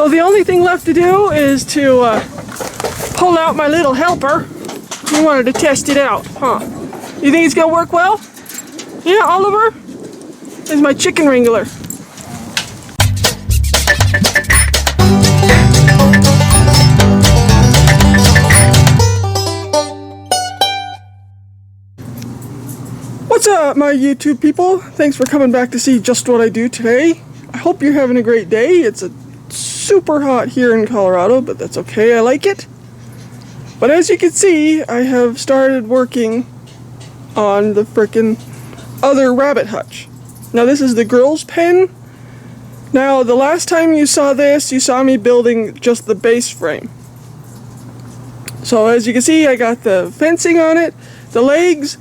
So the only thing left to do is to pull out my little helper. We wanted to test it out, huh? You think it's gonna work well? Yeah, Oliver? There's my chicken wrangler. What's up, my YouTube people? Thanks for coming back to see Just What I Do today. I hope you're having a great day. It's super hot here in Colorado, but that's okay. I like it. But as you can see, I have started working on the frickin' other rabbit hutch. Now this is the girls' pen. Now the last time you saw this, you saw me building just the base frame. So as you can see, I got the fencing on it, the legs,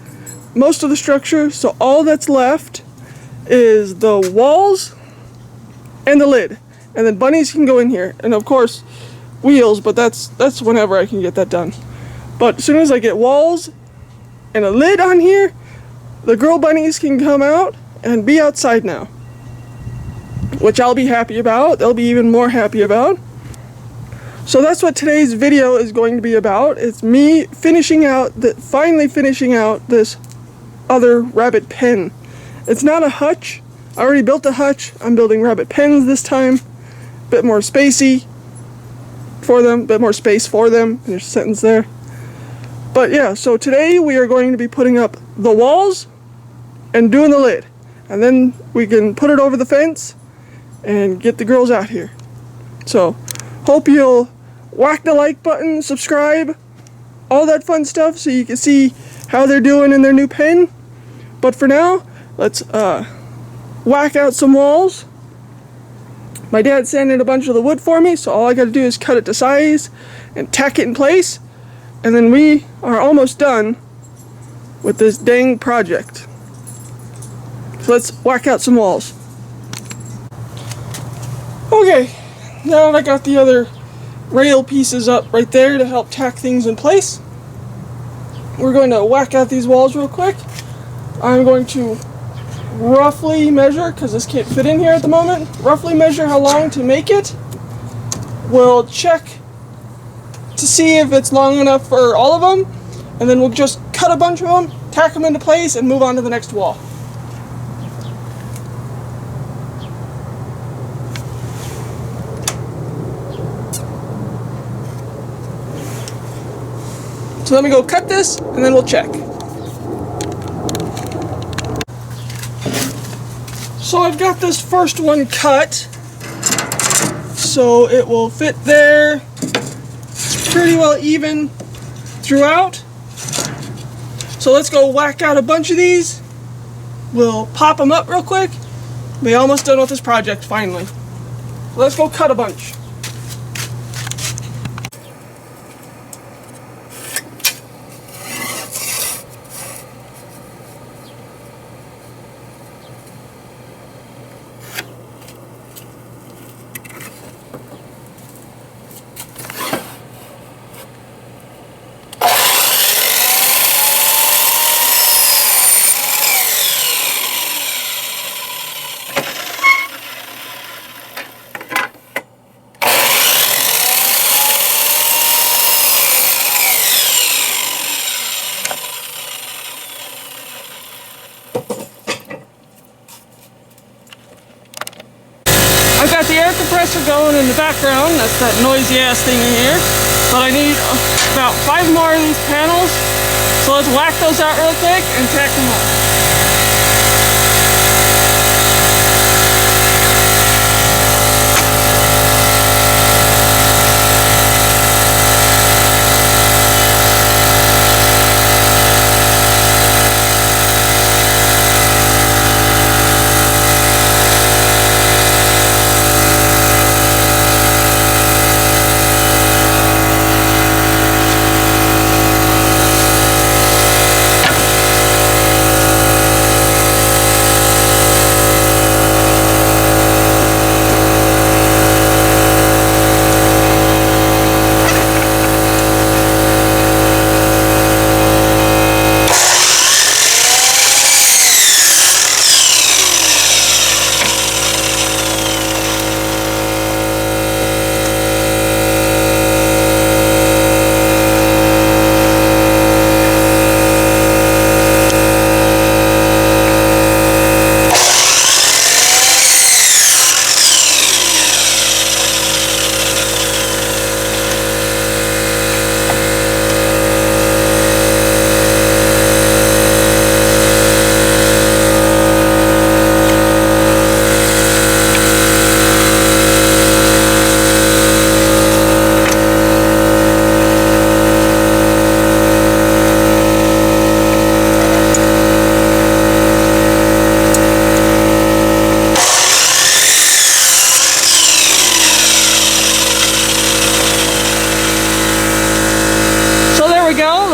most of the structure. So all that's left is the walls and the lid. And then bunnies can go in here. And of course, wheels, but that's whenever I can get that done. But as soon as I get walls and a lid on here, the girl bunnies can come out and be outside now. Which I'll be happy about. They'll be even more happy about. So that's what today's video is going to be about. It's me finally finishing out this other rabbit pen. It's not a hutch. I already built a hutch. I'm building rabbit pens this time. Bit more spacey for them, bit more space for them. There's a sentence there. But yeah, so today we are going to be putting up the walls and doing the lid. And then we can put it over the fence and get the girls out here. So, hope you'll whack the like button, subscribe, all that fun stuff so you can see how they're doing in their new pen. But for now, let's whack out some walls. My dad sanded a bunch of the wood for me, so all I gotta do is cut it to size and tack it in place, and then we are almost done with this dang project. So let's whack out some walls. Okay, now that I got the other rail pieces up right there to help tack things in place, we're going to whack out these walls real quick. I'm going to roughly measure, because this can't fit in here at the moment, roughly measure how long to make it. We'll check to see if it's long enough for all of them, and then we'll just cut a bunch of them, tack them into place, and move on to the next wall. So let me go cut this, and then we'll check. So I've got this first one cut, so it will fit there. It's pretty well even throughout. So let's go whack out a bunch of these. We'll pop them up real quick. We're almost done with this project finally. Let's go cut a bunch. I've got the air compressor going in the background. That's that noisy ass thing in here. But I need about 5 more of these panels. So let's whack those out real quick and tack them up.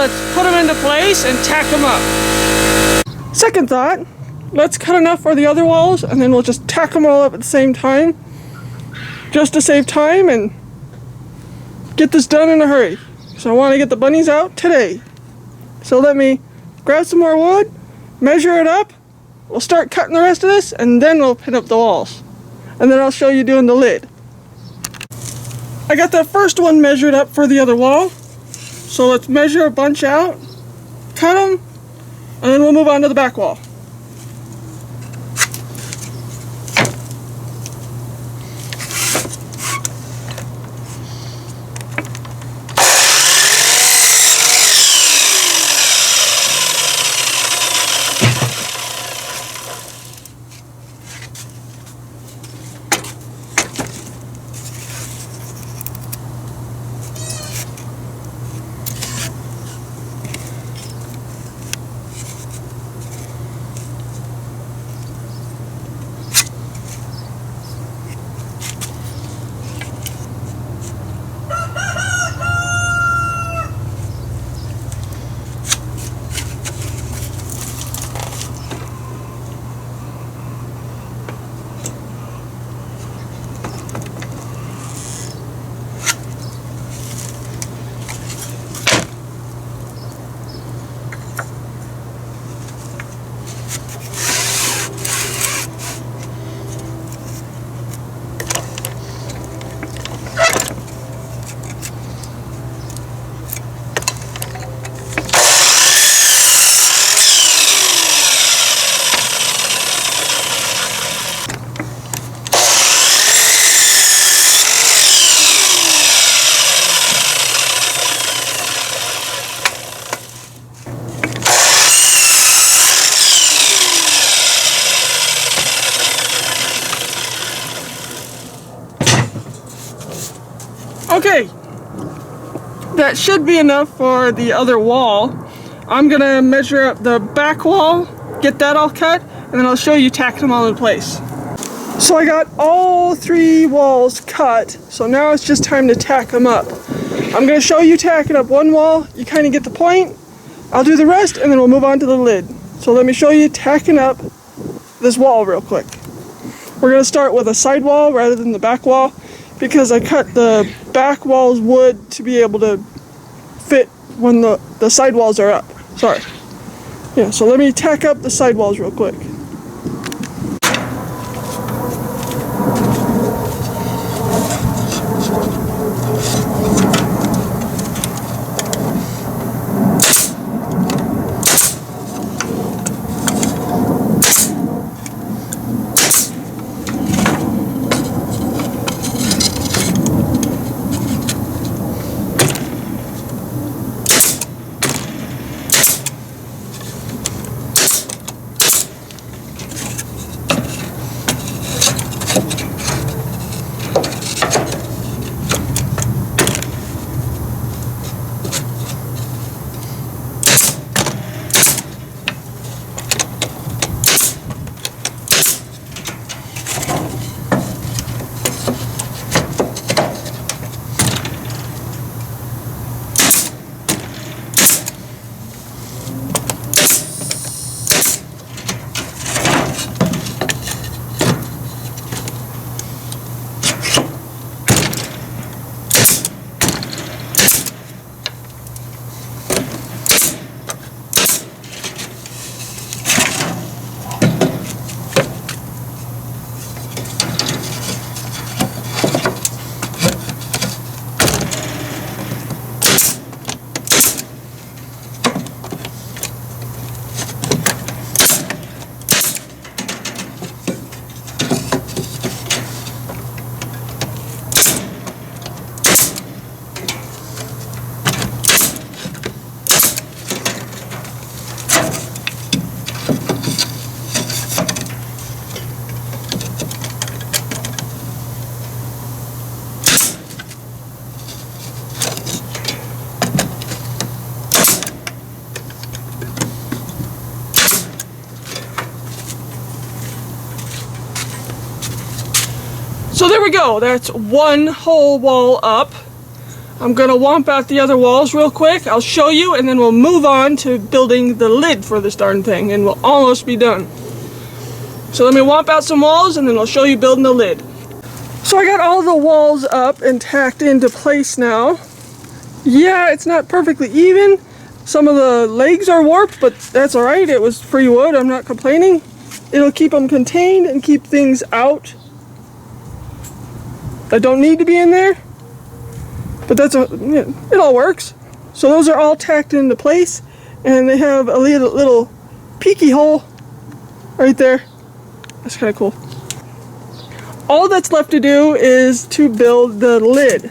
let's put them into place and tack them up. Second thought, let's cut enough for the other walls and then we'll just tack them all up at the same time, just to save time and get this done in a hurry. So I want to get the bunnies out today. So let me grab some more wood, measure it up, we'll start cutting the rest of this and then we'll pin up the walls. And then I'll show you doing the lid. I got that first one measured up for the other wall. So let's measure a bunch out, cut them, and then we'll move on to the back wall. Okay, that should be enough for the other wall. I'm gonna measure up the back wall, get that all cut, and then I'll show you tacking them all in place. So I got all 3 walls cut, so now it's just time to tack them up. I'm gonna show you tacking up one wall, you kind of get the point. I'll do the rest and then we'll move on to the lid. So let me show you tacking up this wall real quick. We're gonna start with a side wall rather than the back wall, because I cut the back wall's wood to be able to fit when the side walls are up. Sorry. Yeah, so let me tack up the side walls real quick. So there we go, that's one whole wall up. I'm gonna womp out the other walls real quick. I'll show you, and then we'll move on to building the lid for this darn thing, and we'll almost be done. So let me womp out some walls, and then I'll show you building the lid. So I got all the walls up and tacked into place now. Yeah, it's not perfectly even. Some of the legs are warped, but that's alright. It was free wood. I'm not complaining. It'll keep them contained and keep things out that don't need to be in there. But it all works. So those are all tacked into place, and they have a little peeky hole right there. That's kind of cool. All that's left to do is to build the lid.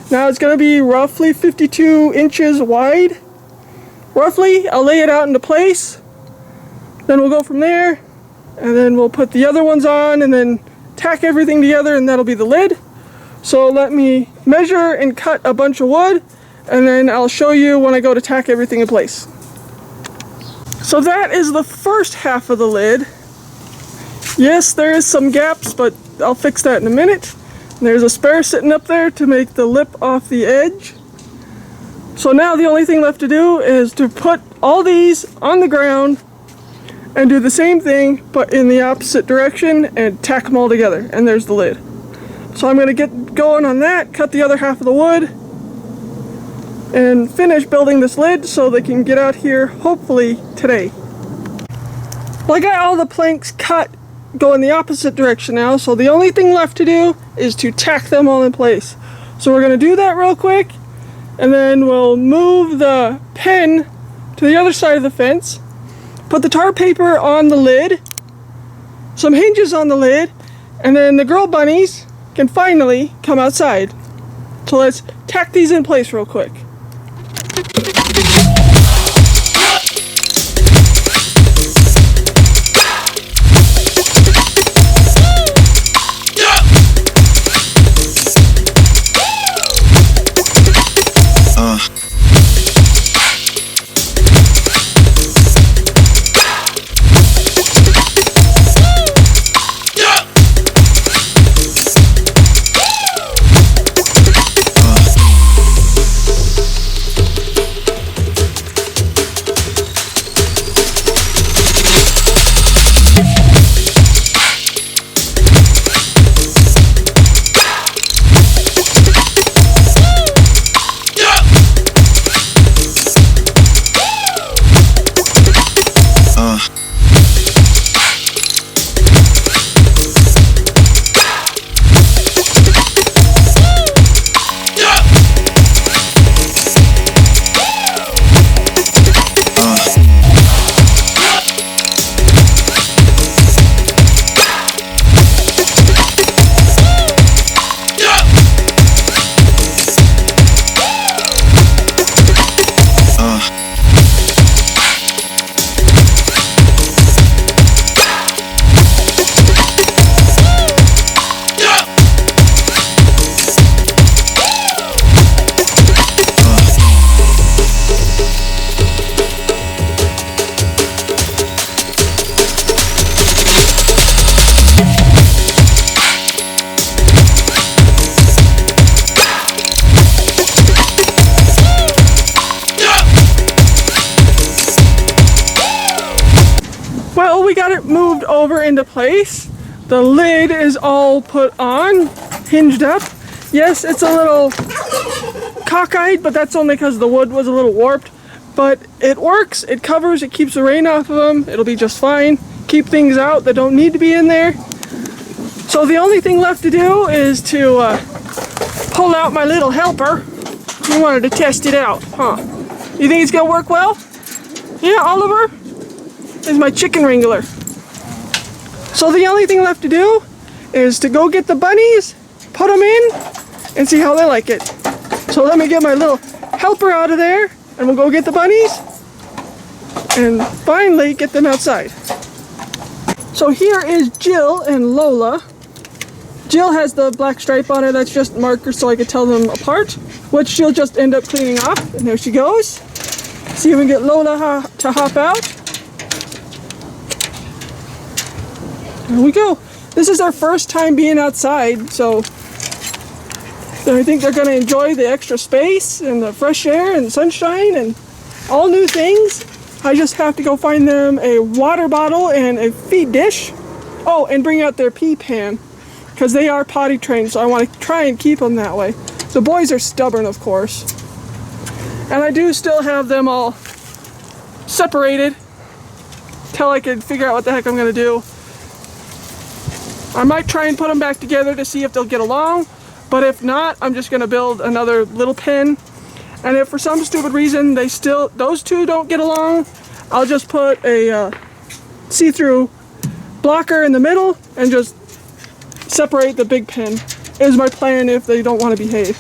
Now it's going to be roughly 52 inches wide. Roughly, I'll lay it out into place. Then we'll go from there, and then we'll put the other ones on, and then tack everything together, and that'll be the lid. So let me measure and cut a bunch of wood, and then I'll show you when I go to tack everything in place. So that is the first half of the lid. Yes, there is some gaps, but I'll fix that in a minute. There's a spare sitting up there to make the lip off the edge. So now the only thing left to do is to put all these on the ground and do the same thing, but in the opposite direction, and tack them all together, and there's the lid. So I'm going to get going on that, cut the other half of the wood, and finish building this lid so they can get out here hopefully today. Well, I got all the planks cut going the opposite direction now, so the only thing left to do is to tack them all in place. So we're going to do that real quick, and then we'll move the pen to the other side of the fence, put the tar paper on the lid, some hinges on the lid, and then the girl bunnies can finally come outside. So let's tack these in place real quick. Well, we got it moved over into place. The lid is all put on, hinged up. Yes, it's a little cockeyed, but that's only because the wood was a little warped. But it works, it covers, it keeps the rain off of them. It'll be just fine. Keep things out that don't need to be in there. So the only thing left to do is to pull out my little helper. We wanted to test it out, huh? You think it's gonna work well? Yeah, Oliver? Is my chicken wrangler. So the only thing left to do is to go get the bunnies, put them in, and see how they like it. So let me get my little helper out of there, and we'll go get the bunnies, and finally get them outside. So here is Jill and Lola. Jill has the black stripe on her, that's just marker so I could tell them apart, which she'll just end up cleaning off, and there she goes. See if we can get Lola to hop out. There we go. This is our first time being outside, so I think they're going to enjoy the extra space and the fresh air and sunshine and all new things. I just have to go find them a water bottle and a feed dish. Oh, and bring out their pee pan, because they are potty trained, so I want to try and keep them that way. The boys are stubborn, of course. And I do still have them all separated till I can figure out what the heck I'm going to do. I might try and put them back together to see if they'll get along, but if not, I'm just going to build another little pen. And if for some stupid reason those two don't get along, I'll just put a see-through blocker in the middle and just separate the big pen, is my plan if they don't want to behave.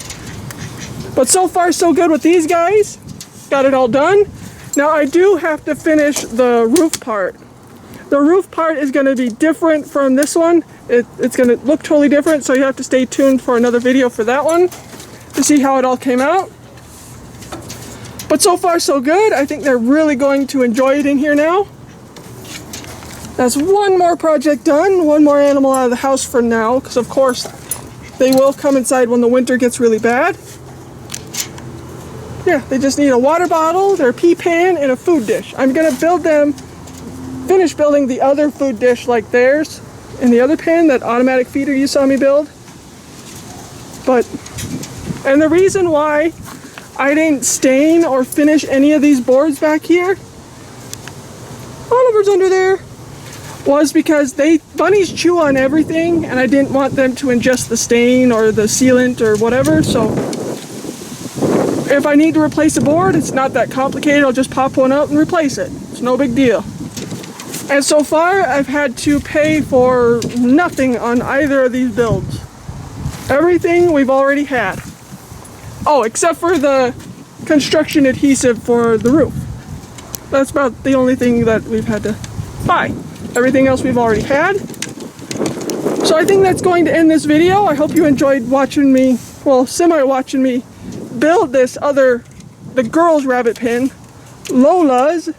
But so far so good with these guys. Got it all done. Now I do have to finish the roof part. The roof part is going to be different from this one. It's going to look totally different, so you have to stay tuned for another video for that one to see how it all came out. But so far so good. I think they're really going to enjoy it in here now. That's one more project done, one more animal out of the house for now, because of course they will come inside when the winter gets really bad. Yeah, they just need a water bottle, their pee pan, and a food dish. I'm going to finish building the other food dish like theirs in the other pen, that automatic feeder you saw me build. And the reason why I didn't stain or finish any of these boards back here, Oliver's under there, was because bunnies chew on everything, and I didn't want them to ingest the stain or the sealant or whatever. So if I need to replace a board, it's not that complicated. I'll just pop one out and replace it. It's no big deal. And so far, I've had to pay for nothing on either of these builds. Everything we've already had. Oh, except for the construction adhesive for the roof. That's about the only thing that we've had to buy. Everything else we've already had. So I think that's going to end this video. I hope you enjoyed watching me, well, semi-watching me build the girls' rabbit pen, Lola's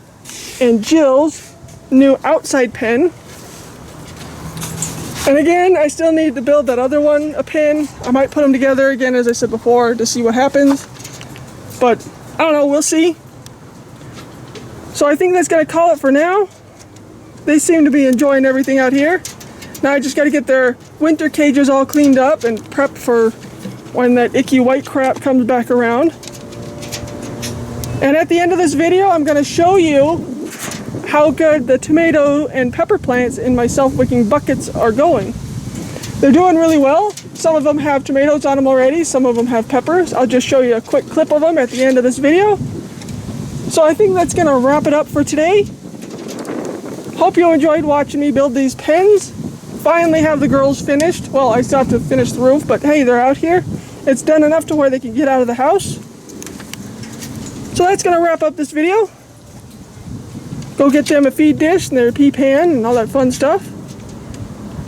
and Jill's new outside pen. And again, I still need to build that other one a pen. I might put them together again, as I said before, to see what happens. But I don't know, we'll see. So I think that's going to call it for now. They seem to be enjoying everything out here. Now I just got to get their winter cages all cleaned up and prepped for when that icky white crap comes back around. And at the end of this video, I'm going to show you how good the tomato and pepper plants in my self-wicking buckets are going. They're doing really well. Some of them have tomatoes on them already, some of them have peppers. I'll just show you a quick clip of them at the end of this video. So I think that's going to wrap it up for today. Hope you enjoyed watching me build these pens. Finally have the girls finished. Well, I still have to finish the roof, but hey, they're out here. It's done enough to where they can get out of the house. So that's going to wrap up this video. Go get them a feed dish and their pea pan and all that fun stuff.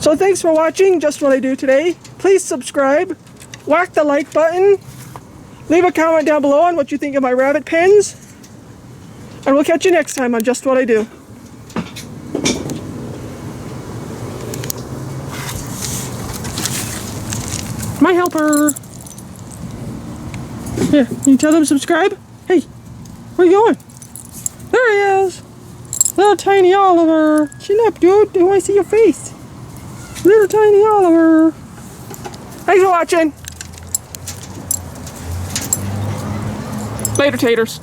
So thanks for watching Just What I Do Today. Please subscribe, whack the like button, leave a comment down below on what you think of my rabbit pens, and we'll catch you next time on Just What I Do. My helper. Here, can you tell them to subscribe? Hey, where you going? There he is. Little tiny Oliver. Chin up, dude. They want to see your face. Little tiny Oliver. Thanks for watching. Later, taters.